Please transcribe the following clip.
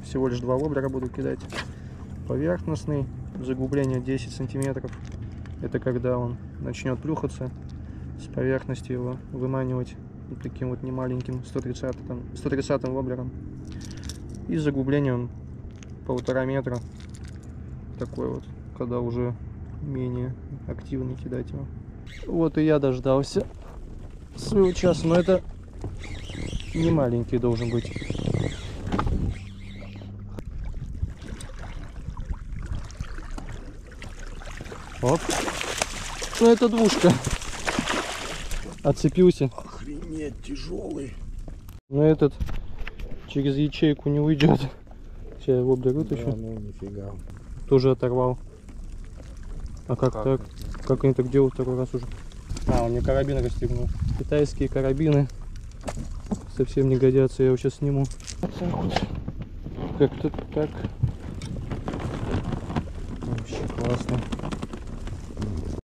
всего лишь 2 воблера буду кидать. Поверхностный, заглубление 10 сантиметров. Это когда он начнет плюхаться, с поверхности его выманивать вот таким вот немаленьким 130-м воблером. И с заглублением 1,5 метра. Такой вот, когда уже менее активный кидать его. Вот и я дождался своего часа, но это не маленький должен быть. Оп. Ну это двушка. Отцепился. Охренеть, тяжелый. Но этот через ячейку не уйдет. Сейчас я его вытащу. Да, ну нифига. Тоже оторвал. А как так? Как они так делают второй раз уже? А, он мне карабин расстегнул. Китайские карабины совсем не годятся, я его сейчас сниму. Как-то так. Вообще классно.